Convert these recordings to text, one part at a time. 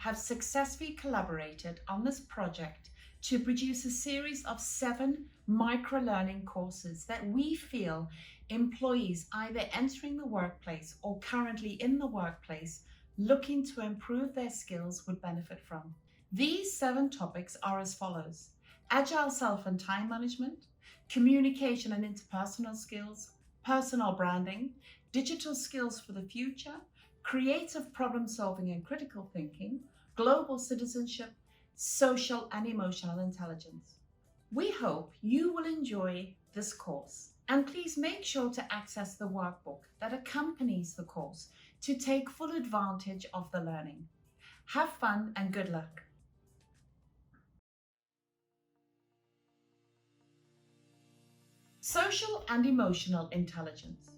have successfully collaborated on this project to produce a series of 7 micro-learning courses that we feel employees either entering the workplace or currently in the workplace looking to improve their skills would benefit from. These 7 topics are as follows: agile self and time management, communication and interpersonal skills, personal branding, digital skills for the future, creative problem solving and critical thinking, global citizenship, social and emotional intelligence. We hope you will enjoy this course, and please make sure to access the workbook that accompanies the course to take full advantage of the learning. Have fun and good luck. Social and emotional intelligence.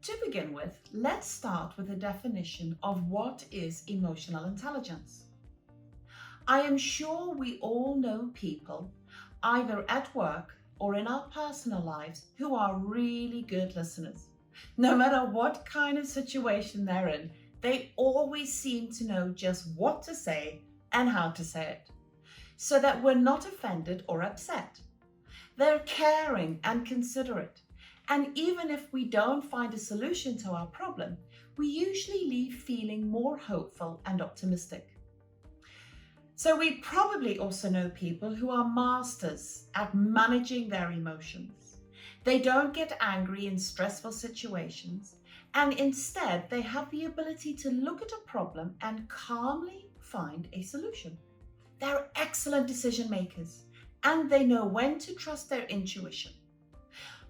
To begin with, let's start with a definition of what is emotional intelligence. I am sure we all know people, either at work or in our personal lives, who are really good listeners. No matter what kind of situation they're in, they always seem to know just what to say and how to say it, so that we're not offended or upset. They're caring and considerate, and even if we don't find a solution to our problem, we usually leave feeling more hopeful and optimistic. So we probably also know people who are masters at managing their emotions. They don't get angry in stressful situations, and instead they have the ability to look at a problem and calmly find a solution. They're excellent decision makers, and they know when to trust their intuition.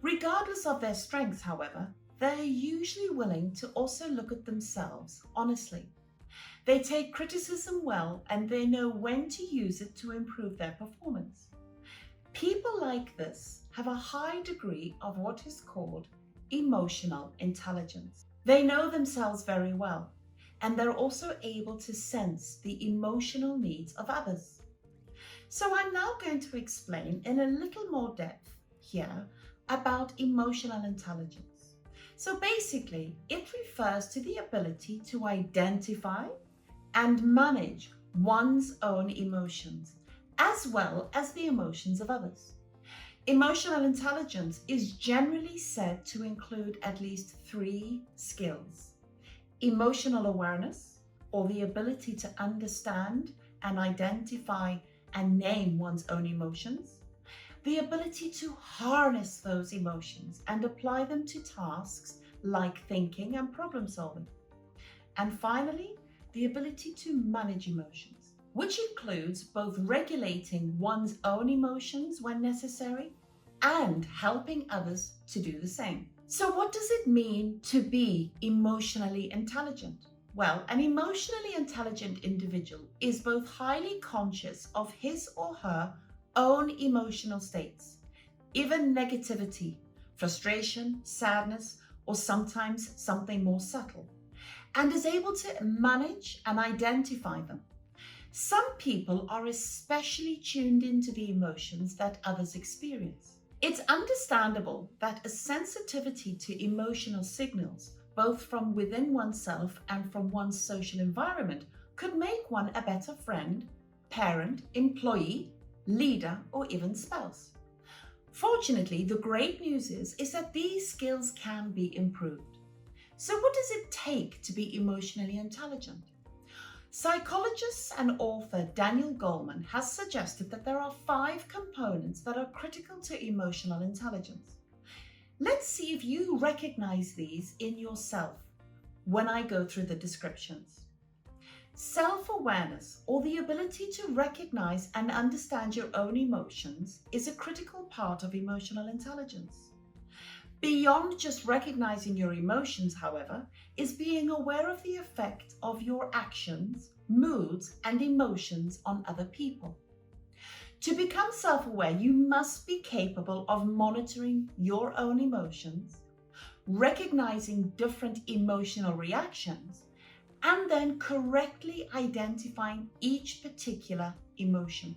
Regardless of their strengths, however, they're usually willing to also look at themselves honestly. They take criticism well, and they know when to use it to improve their performance. People like this have a high degree of what is called emotional intelligence. They know themselves very well, and they're also able to sense the emotional needs of others. So I'm now going to explain in a little more depth here about emotional intelligence. So basically, it refers to the ability to identify and manage one's own emotions, as well as the emotions of others. Emotional intelligence is generally said to include at least 3 skills: emotional awareness, or the ability to understand and identify and name one's own emotions, the ability to harness those emotions and apply them to tasks like thinking and problem solving, and finally, the ability to manage emotions, which includes both regulating one's own emotions when necessary and helping others to do the same. So what does it mean to be emotionally intelligent? Well, an emotionally intelligent individual is both highly conscious of his or her own emotional states, even negativity, frustration, sadness, or sometimes something more subtle, and is able to manage and identify them. Some people are especially tuned into the emotions that others experience. It's understandable that a sensitivity to emotional signals, both from within oneself and from one's social environment, could make one a better friend, parent, employee, leader, or even spouse. Fortunately, the great news is that these skills can be improved. So what does it take to be emotionally intelligent? Psychologist and author Daniel Goleman has suggested that there are 5 components that are critical to emotional intelligence. Let's see if you recognize these in yourself when I go through the descriptions. Self-awareness, or the ability to recognize and understand your own emotions, is a critical part of emotional intelligence. Beyond just recognizing your emotions, however, is being aware of the effect of your actions, moods, and emotions on other people. To become self-aware, you must be capable of monitoring your own emotions, recognizing different emotional reactions, and then correctly identifying each particular emotion.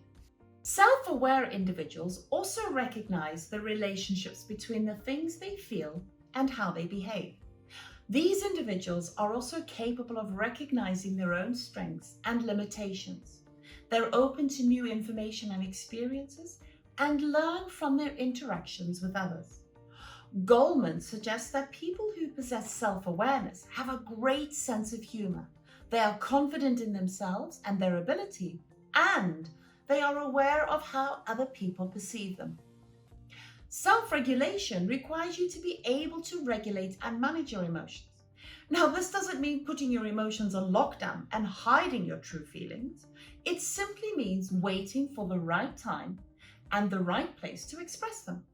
Self-aware individuals also recognize the relationships between the things they feel and how they behave. These individuals are also capable of recognizing their own strengths and limitations. They're open to new information and experiences and learn from their interactions with others. Goldman suggests that people who possess self-awareness have a great sense of humor. They are confident in themselves and their ability, and they are aware of how other people perceive them. Self-regulation requires you to be able to regulate and manage your emotions. Now, this doesn't mean putting your emotions on lockdown and hiding your true feelings. It simply means waiting for the right time and the right place to express them.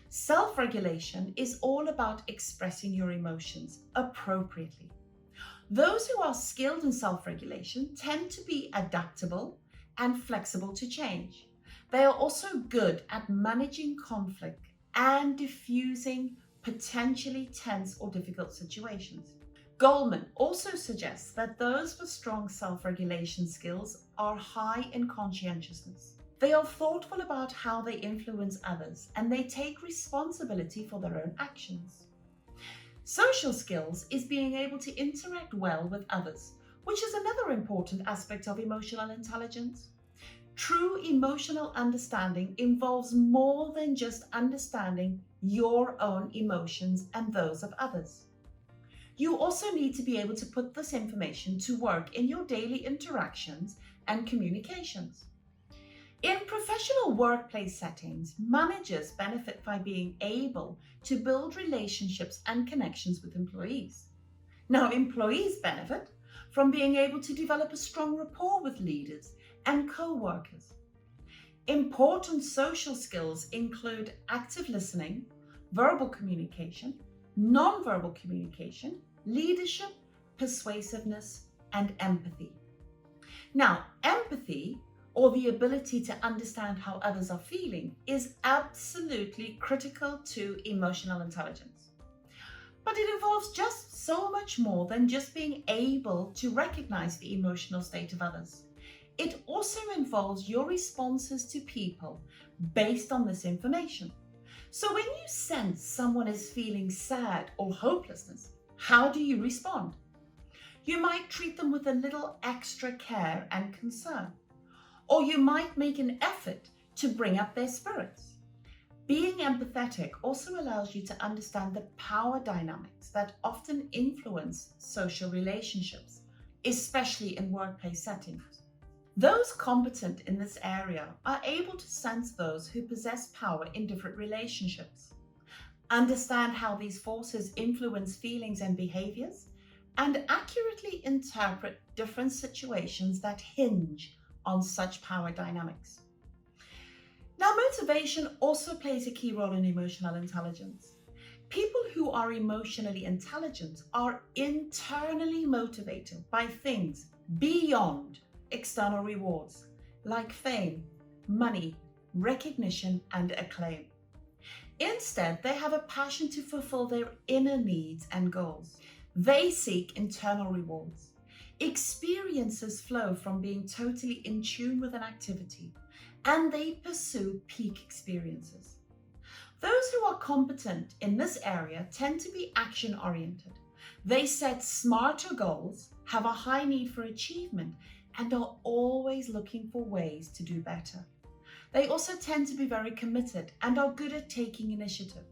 Self-regulation is all about expressing your emotions appropriately. Those who are skilled in self-regulation tend to be adaptable and flexible to change. They are also good at managing conflict and diffusing potentially tense or difficult situations. Goldman also suggests that those with strong self-regulation skills are high in conscientiousness. They are thoughtful about how they influence others, and they take responsibility for their own actions. Social skills is being able to interact well with others, which is another important aspect of emotional intelligence. True emotional understanding involves more than just understanding your own emotions and those of others. You also need to be able to put this information to work in your daily interactions and communications. In professional workplace settings, managers benefit by being able to build relationships and connections with employees. Now, employees benefit from being able to develop a strong rapport with leaders and co-workers. Important social skills include active listening, verbal communication, non-verbal communication, leadership, persuasiveness, and empathy. Now, empathy, or the ability to understand how others are feeling, is absolutely critical to emotional intelligence. But it involves just so much more than just being able to recognize the emotional state of others. It also involves your responses to people based on this information. So when you sense someone is feeling sad or hopelessness, how do you respond? You might treat them with a little extra care and concern, or you might make an effort to bring up their spirits. Being empathetic also allows you to understand the power dynamics that often influence social relationships, especially in workplace settings. Those competent in this area are able to sense those who possess power in different relationships, understand how these forces influence feelings and behaviors, and accurately interpret different situations that hinge on such power dynamics. Now, motivation also plays a key role in emotional intelligence. People who are emotionally intelligent are internally motivated by things beyond external rewards, like fame, money, recognition, and acclaim. Instead, they have a passion to fulfill their inner needs and goals. They seek internal rewards. Experiences flow from being totally in tune with an activity, and they pursue peak experiences. Those who are competent in this area tend to be action-oriented. They set smarter goals, have a high need for achievement, and are always looking for ways to do better. They also tend to be very committed and are good at taking initiative.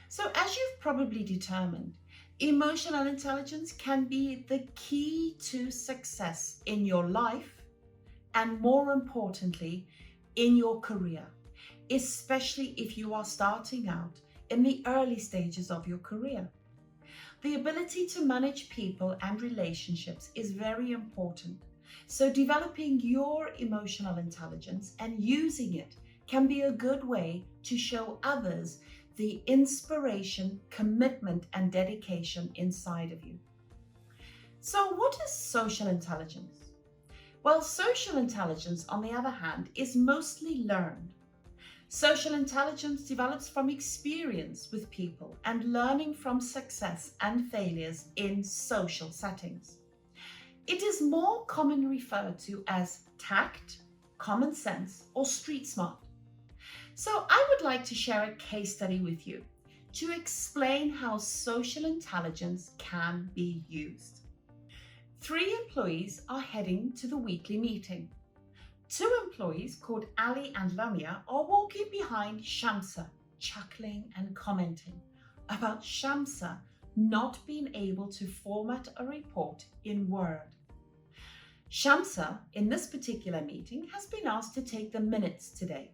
So, as you've probably determined, emotional intelligence can be the key to success in your life and, more importantly, in your career, especially if you are starting out in the early stages of your career. The ability to manage people and relationships is very important. So developing your emotional intelligence and using it can be a good way to show others the inspiration, commitment, and dedication inside of you. So what is social intelligence? Well, social intelligence, on the other hand, is mostly learned. Social intelligence develops from experience with people and learning from success and failures in social settings. It is more commonly referred to as tact, common sense, or street smart. So I would like to share a case study with you to explain how social intelligence can be used. 3 employees are heading to the weekly meeting. 2 employees called Ali and Lamia are walking behind Shamsa, chuckling and commenting about Shamsa not being able to format a report in Word. Shamsa, in this particular meeting, has been asked to take the minutes today.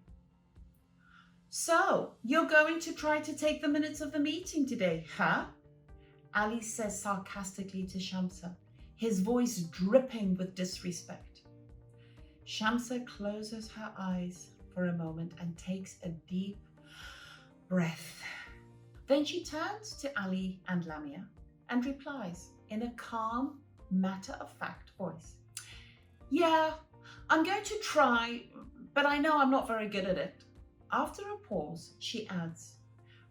So, you're going to try to take the minutes of the meeting today, huh? Ali says sarcastically to Shamsa, his voice dripping with disrespect. Shamsa closes her eyes for a moment and takes a deep breath. Then she turns to Ali and Lamia and replies in a calm, matter-of-fact voice. Yeah, I'm going to try, but I know I'm not very good at it. After a pause, she adds,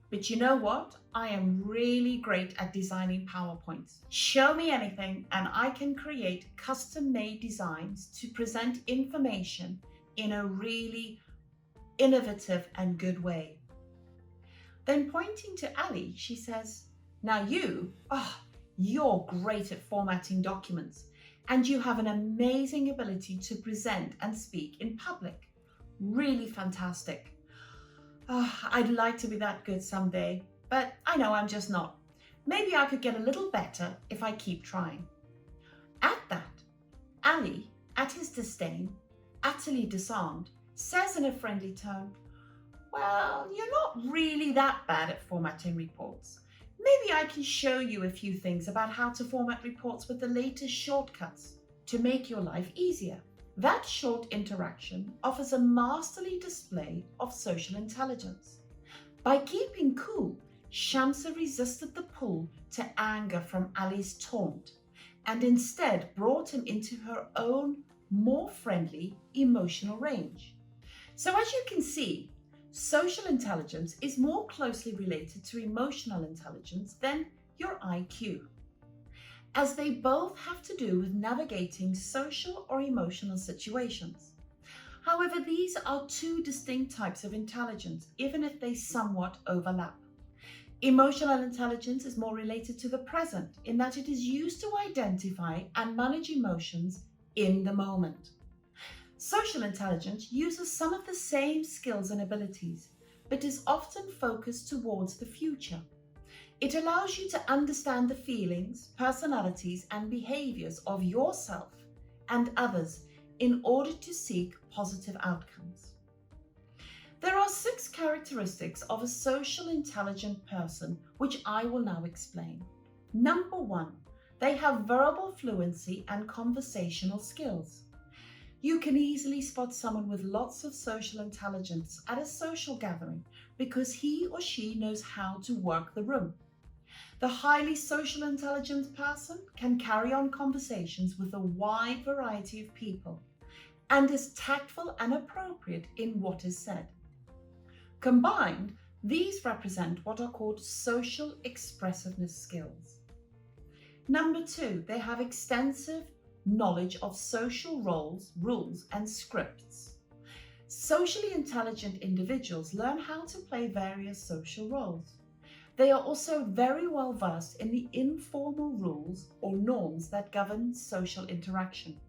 but you know what? I am really great at designing PowerPoints. Show me anything and I can create custom-made designs to present information in a really innovative and good way. Then pointing to Ali, she says, now you're great at formatting documents and you have an amazing ability to present and speak in public. Really fantastic. I'd like to be that good someday, but I know I'm just not. Maybe I could get a little better if I keep trying. At that, Ali, at his disdain, utterly disarmed, says in a friendly tone, well, you're not really that bad at formatting reports. Maybe I can show you a few things about how to format reports with the latest shortcuts to make your life easier. That short interaction offers a masterly display of social intelligence. By keeping cool, Shamsa resisted the pull to anger from Ali's taunt and instead brought him into her own, more friendly emotional range. So as you can see, social intelligence is more closely related to emotional intelligence than your IQ, as they both have to do with navigating social or emotional situations. However, these are 2 distinct types of intelligence, even if they somewhat overlap. Emotional intelligence is more related to the present, in that it is used to identify and manage emotions in the moment. Social intelligence uses some of the same skills and abilities, but is often focused towards the future. It allows you to understand the feelings, personalities, and behaviors of yourself and others in order to seek positive outcomes. There are 6 characteristics of a social intelligent person, which I will now explain. Number 1, they have verbal fluency and conversational skills. You can easily spot someone with lots of social intelligence at a social gathering because he or she knows how to work the room. The highly social intelligent person can carry on conversations with a wide variety of people and is tactful and appropriate in what is said. Combined, these represent what are called social expressiveness skills. Number 2, they have extensive knowledge of social roles, rules, and scripts. Socially intelligent individuals learn how to play various social roles. They are also very well versed in the informal rules or norms that govern social interaction.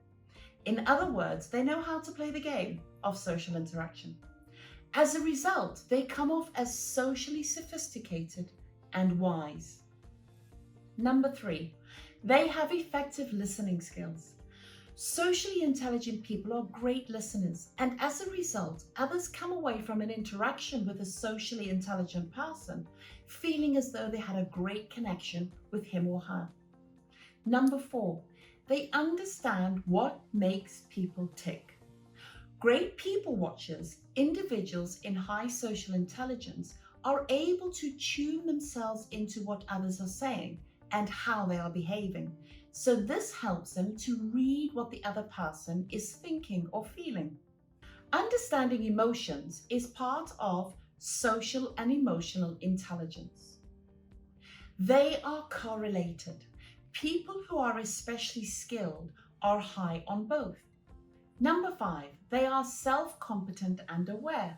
In other words, they know how to play the game of social interaction. As a result, they come off as socially sophisticated and wise. Number 3, they have effective listening skills. Socially intelligent people are great listeners, and as a result, others come away from an interaction with a socially intelligent person feeling as though they had a great connection with him or her. Number 4, they understand what makes people tick. Great people watchers, individuals in high social intelligence, are able to tune themselves into what others are saying and how they are behaving. So this helps them to read what the other person is thinking or feeling. Understanding emotions is part of social and emotional intelligence. They are correlated. People who are especially skilled are high on both. Number 5, they are self-competent and aware.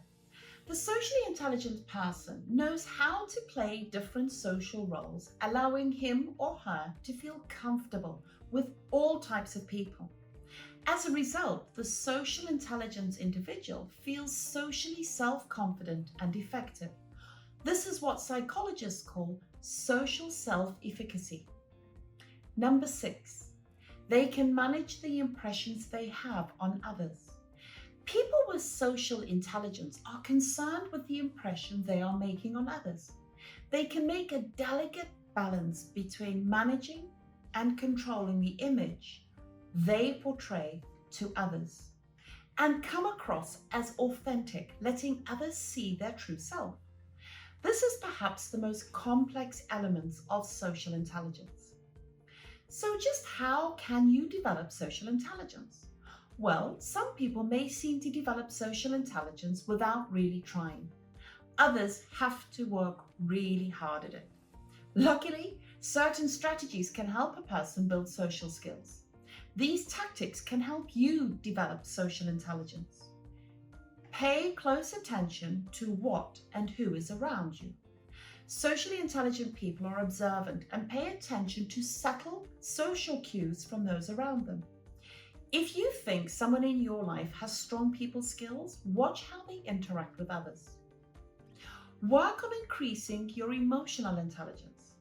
The socially intelligent person knows how to play different social roles, allowing him or her to feel comfortable with all types of people. As a result, the social intelligence individual feels socially self-confident and effective. This is what psychologists call social self-efficacy. Number 6, they can manage the impressions they have on others. People with social intelligence are concerned with the impression they are making on others. They can make a delicate balance between managing and controlling the image they portray to others and come across as authentic, letting others see their true self. This is perhaps the most complex elements of social intelligence. So just how can you develop social intelligence? Well, some people may seem to develop social intelligence without really trying. Others have to work really hard at it. Luckily, certain strategies can help a person build social skills. These tactics can help you develop social intelligence. Pay close attention to what and who is around you. Socially intelligent people are observant and pay attention to subtle social cues from those around them. If you think someone in your life has strong people skills, watch how they interact with others. Work on increasing your emotional intelligence.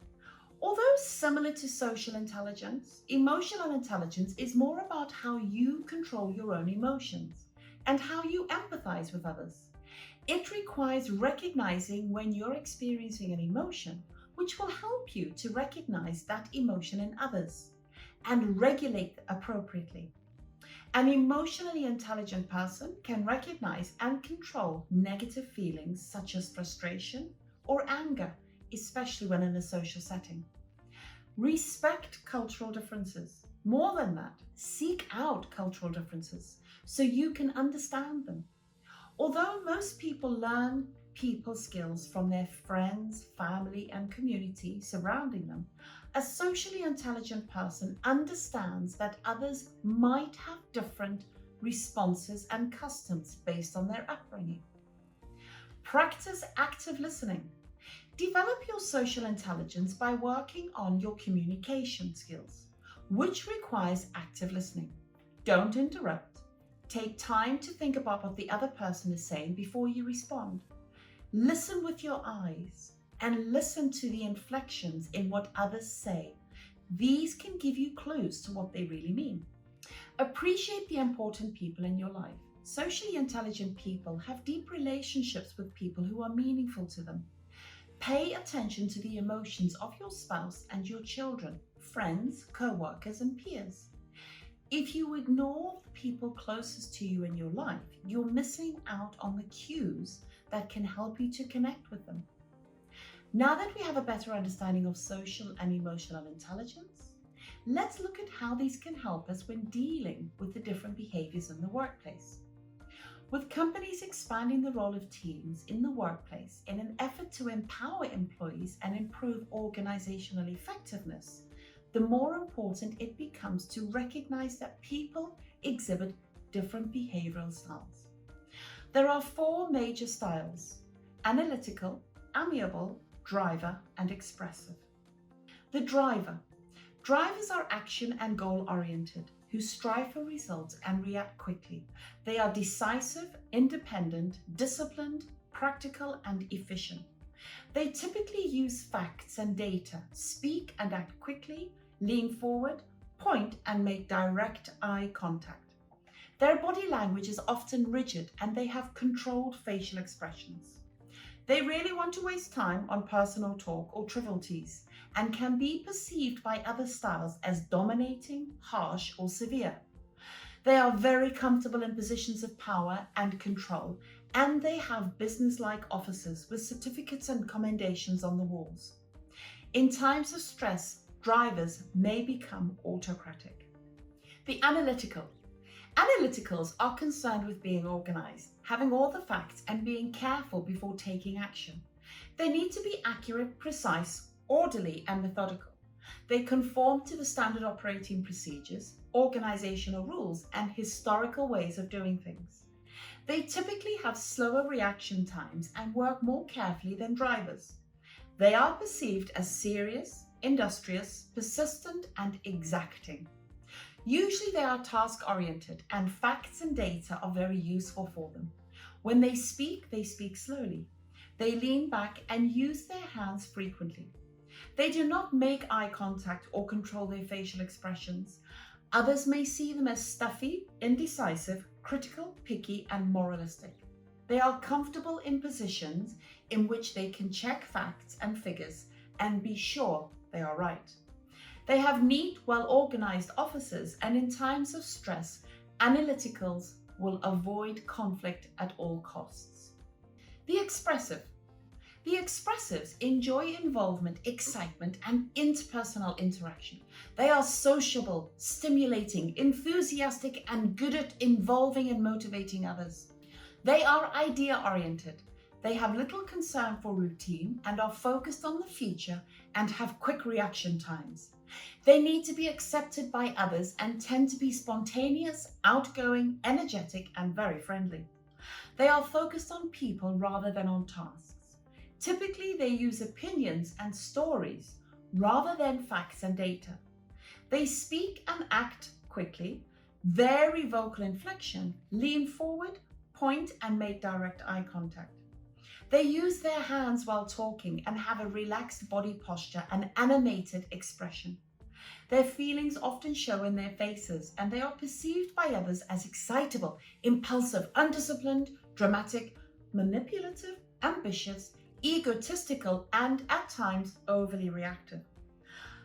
Although similar to social intelligence, emotional intelligence is more about how you control your own emotions and how you empathize with others. It requires recognizing when you're experiencing an emotion, which will help you to recognize that emotion in others and regulate appropriately. An emotionally intelligent person can recognize and control negative feelings such as frustration or anger, especially when in a social setting. Respect cultural differences. More than that, seek out cultural differences so you can understand them. Although most people learn people skills from their friends, family, and community surrounding them, a socially intelligent person understands that others might have different responses and customs based on their upbringing. Practice active listening. Develop your social intelligence by working on your communication skills, which requires active listening. Don't interrupt. Take time to think about what the other person is saying before you respond. Listen with your eyes and listen to the inflections in what others say. These can give you clues to what they really mean. Appreciate the important people in your life. Socially intelligent people have deep relationships with people who are meaningful to them. Pay attention to the emotions of your spouse and your children, friends, co-workers, and peers. If you ignore the people closest to you in your life, you're missing out on the cues that can help you to connect with them. Now that we have a better understanding of social and emotional intelligence, let's look at how these can help us when dealing with the different behaviors in the workplace. With companies expanding the role of teams in the workplace in an effort to empower employees and improve organizational effectiveness, the more important it becomes to recognize that people exhibit different behavioral styles. There are 4 major styles: analytical, amiable, driver, and expressive. The driver. Drivers are action and goal oriented, who strive for results and react quickly. They are decisive, independent, disciplined, practical, and efficient. They typically use facts and data, speak and act quickly, lean forward, point and make direct eye contact. Their body language is often rigid and they have controlled facial expressions. They really want to waste time on personal talk or trivialities and can be perceived by other styles as dominating, harsh, or severe. They are very comfortable in positions of power and control, and they have business-like offices with certificates and commendations on the walls. In times of stress, drivers may become autocratic. The analytical. Analyticals are concerned with being organized, having all the facts, and being careful before taking action. They need to be accurate, precise, orderly, and methodical. They conform to the standard operating procedures, organizational rules, and historical ways of doing things. They typically have slower reaction times and work more carefully than drivers. They are perceived as serious, industrious, persistent, and exacting. Usually they are task-oriented and facts and data are very useful for them. When they speak slowly. They lean back and use their hands frequently. They do not make eye contact or control their facial expressions. Others may see them as stuffy, indecisive, critical, picky, and moralistic. They are comfortable in positions in which they can check facts and figures and be sure they are right. They have neat, well-organized offices, and in times of stress, analyticals will avoid conflict at all costs. The expressive. The expressives enjoy involvement, excitement, and interpersonal interaction. They are sociable, stimulating, enthusiastic, and good at involving and motivating others. They are idea-oriented. They have little concern for routine and are focused on the future and have quick reaction times. They need to be accepted by others and tend to be spontaneous, outgoing, energetic, and very friendly. They are focused on people rather than on tasks. Typically, they use opinions and stories rather than facts and data. They speak and act quickly, vary vocal inflection, lean forward, point and make direct eye contact. They use their hands while talking and have a relaxed body posture and animated expression. Their feelings often show in their faces and they are perceived by others as excitable, impulsive, undisciplined, dramatic, manipulative, ambitious, egotistical, and at times overly reactive.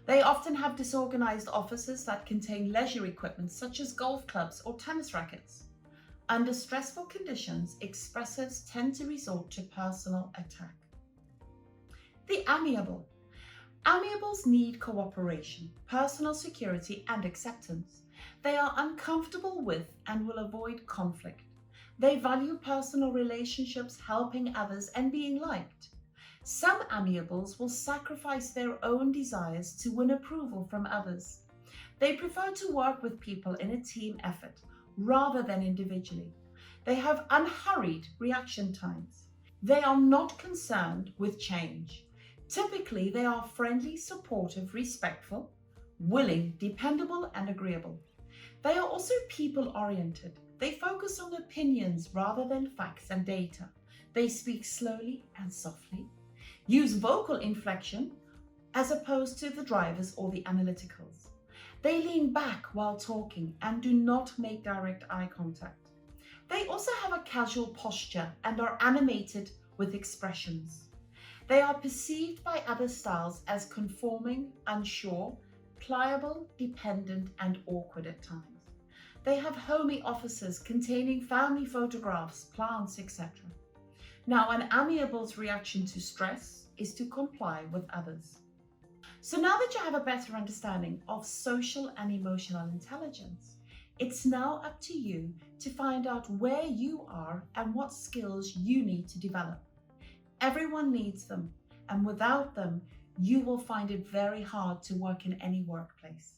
They often have disorganized offices that contain leisure equipment such as golf clubs or tennis rackets. Under stressful conditions, expressives tend to resort to personal attack. The amiable. Amiables need cooperation, personal security, and acceptance. They are uncomfortable with and will avoid conflict. They value personal relationships, helping others, and being liked. Some amiables will sacrifice their own desires to win approval from others. They prefer to work with people in a team effort rather than individually. They have unhurried reaction times. They are not concerned with change. Typically, they are friendly, supportive, respectful, willing, dependable, and agreeable. They are also people-oriented. They focus on opinions rather than facts and data. They speak slowly and softly, use vocal inflection as opposed to the drivers or the analyticals. They lean back while talking and do not make direct eye contact. They also have a casual posture and are animated with expressions. They are perceived by other styles as conforming, unsure, pliable, dependent, and awkward at times. They have homey offices containing family photographs, plants, etc. Now, an amiable's reaction to stress is to comply with others. So now that you have a better understanding of social and emotional intelligence, it's now up to you to find out where you are and what skills you need to develop. Everyone needs them, and without them, you will find it very hard to work in any workplace.